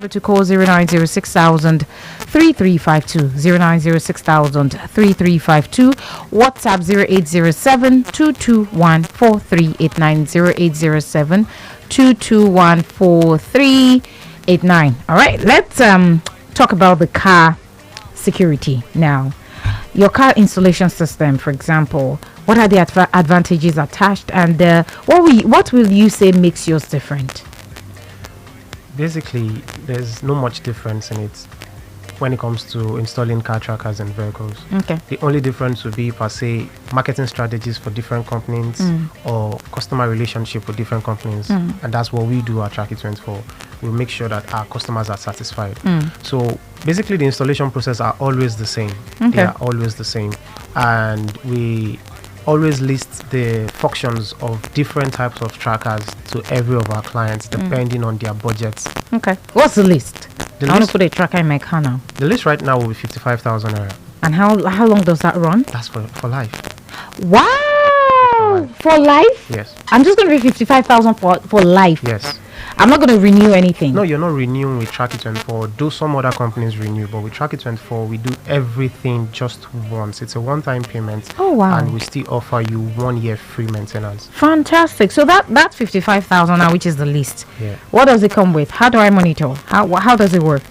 To call 0906,000 3352 WhatsApp 0807 221 4389. All right, let's talk about the car security now. Your car installation system, for example, what are the advantages attached, and what will you say makes yours different? Basically, there's no much difference in it when it comes to installing car trackers in vehicles. Okay. The only difference would be, per se, marketing strategies for different companies or customer relationship with different companies. And that's what we do at Tracky24. We make sure that our customers are satisfied. So basically, the installation process are always the same. Okay. They are always the same. And we always list the functions of different types of trackers to every of our clients depending on their budgets. Okay. What's the list? I want to put a tracker in my car now. The list right now will be 55,000 naira. And how long does that run? That's for life. Wow! For life? Yes. I'm just going to pay 55,000 for life. Yes. I'm not going to renew anything. No, you're not renewing with Tracky24. Though some other companies renew, but with Tracky24, we do everything just once. It's a one-time payment. Oh, wow. And we still offer you 1 year free maintenance. Fantastic. So that's 55,000 now, which is the list. Yeah. What does it come with? How do I monitor? How does it work?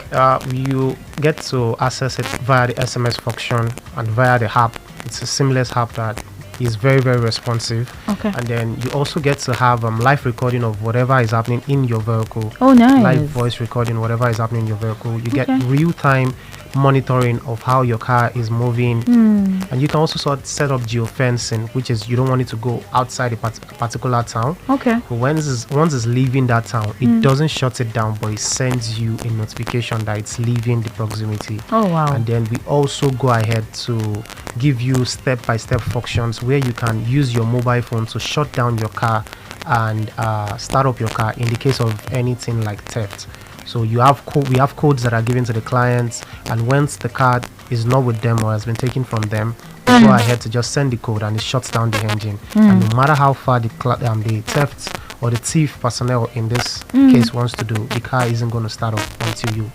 You get to access it via the SMS function and via the app. It's a seamless app that is very, very responsive. Okay. And then you also get to have live recording of whatever is happening in your vehicle. Oh, nice. Live voice recording, whatever is happening in your vehicle. You get real-time monitoring of how your car is moving. And you can also set up geofencing, which is you don't want it to go outside a particular town. Okay. But once it's leaving that town, it doesn't shut it down, but it sends you a notification that it's leaving the proximity. Oh, wow. And then we also go ahead to give you step-by-step functions where you can use your mobile phone to shut down your car and start up your car in the case of anything like theft. So we have codes that are given to the clients, and once the car is not with them or has been taken from them, we go ahead to just send the code and it shuts down the engine. And no matter how far the theft or the thief personnel in this case wants to do, the car isn't going to start up until you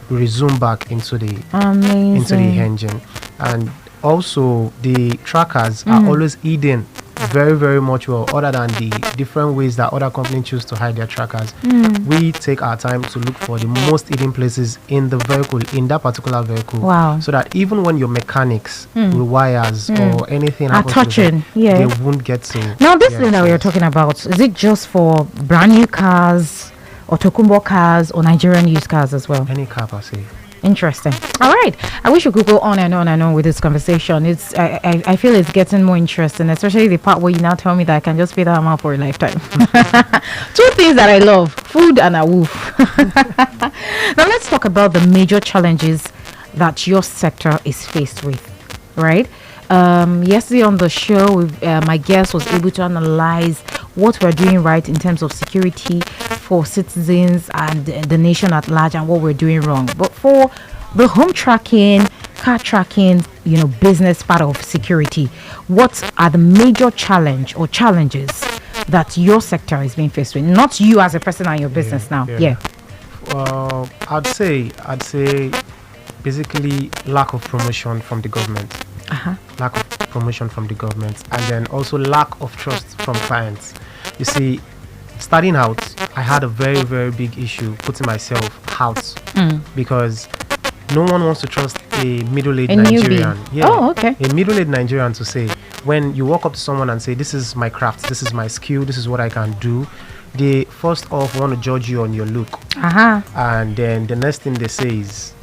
resume back into the engine. And also the trackers are always hidden very, very much well, other than the different ways that other companies choose to hide their trackers. We take our time to look for the most hidden places in the vehicle, in that particular vehicle. Wow. So that even when your mechanics with wires or anything are touching, they won't get to. Now this thing that we are talking about, is it just for brand new cars or Tokumbo cars or Nigerian used cars as well? Any car per se. Interesting. All right. I wish we could go on and on and on with this conversation. I feel it's getting more interesting, especially the part where you now tell me that I can just pay that amount for a lifetime. Two things that I love, food and a woof. Now let's talk about the major challenges that your sector is faced with, right? Yesterday on the show, my guest was able to analyze what we're doing right in terms of security for citizens and the nation at large, and what we're doing wrong. But for the home tracking, car tracking, business part of security, what are the major challenges that your sector is being faced with? Not you as a person and your business now. Yeah. I'd say basically lack of promotion from the government. Lack of promotion from the government, and then also lack of trust from clients. You see, starting out, I had a very, very big issue putting myself out because no one wants to trust a middle-aged Nigerian. Oh, okay. A middle-aged Nigerian to say, when you walk up to someone and say, this is my craft, this is my skill, this is what I can do, they first off want to judge you on your look. And then the next thing they say is,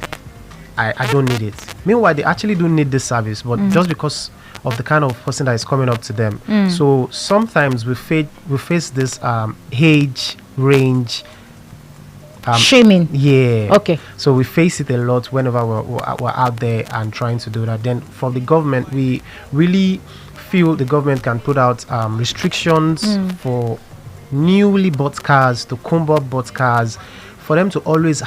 I don't need it. Meanwhile, they actually do need this service, but just because of the kind of person that is coming up to them. So sometimes we face this age range shaming. Yeah. Okay. So we face it a lot whenever we're out there and trying to do that. Then from the government, we really feel the government can put out restrictions for newly bought cars to combo bought cars, for them to always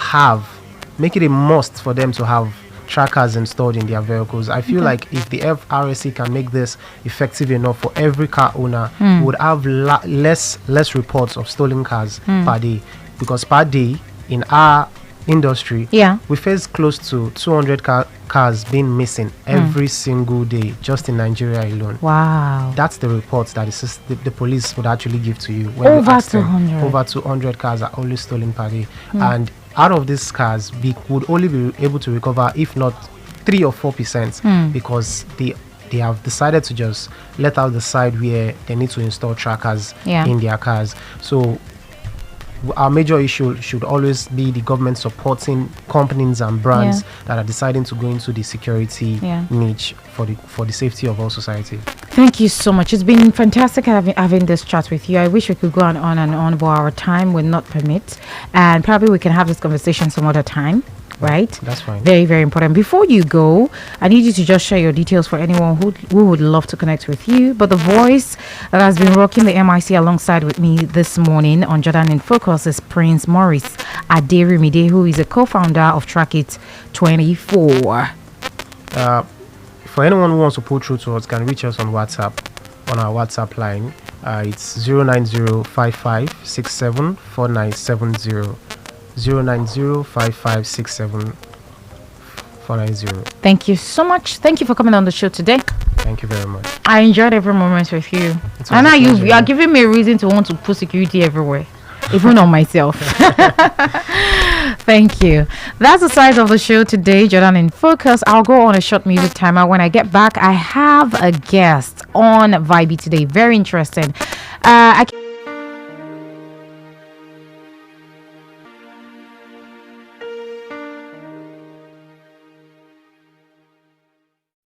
make it a must for them to have trackers installed in their vehicles. I feel like if the FRSC can make this effective enough for every car owner, we would have less reports of stolen cars per day, because per day in our industry, Yeah. we face close to 200 cars being missing every single day just in Nigeria alone. Wow. That's the reports that the police would actually give to you. When you Over ask them. 200. Over 200 cars are always stolen per day. And out of these cars, we would only be able to recover, if not 3 or 4%, because they have decided to just let out the side where they need to install trackers in their cars. So our major issue should always be the government supporting companies and brands that are deciding to go into the security niche for the safety of all society. Thank you so much. It's been fantastic having this chat with you. I wish we could go on and on, but our time will not permit. And probably we can have this conversation some other time. Right? That's fine. Very, very important. Before you go, I need you to just share your details for anyone who would love to connect with you. But the voice that has been rocking the MIC alongside with me this morning on Jordan in Focus is Prince Maurice Aderimide, who is a co-founder of Trackit 24. For anyone who wants to pull through to us, can reach us on WhatsApp, on our WhatsApp line. It's 09055674970. 09055674970. Thank you so much. Thank you for coming on the show today. Thank you very much. I enjoyed every moment with you. And now you are giving me a reason to want to put security everywhere, even on myself. Thank you. That's the size of the show today, Jordan in Focus. I'll go on a short music timer. When I get back, I have a guest on Vibe today. Very interesting.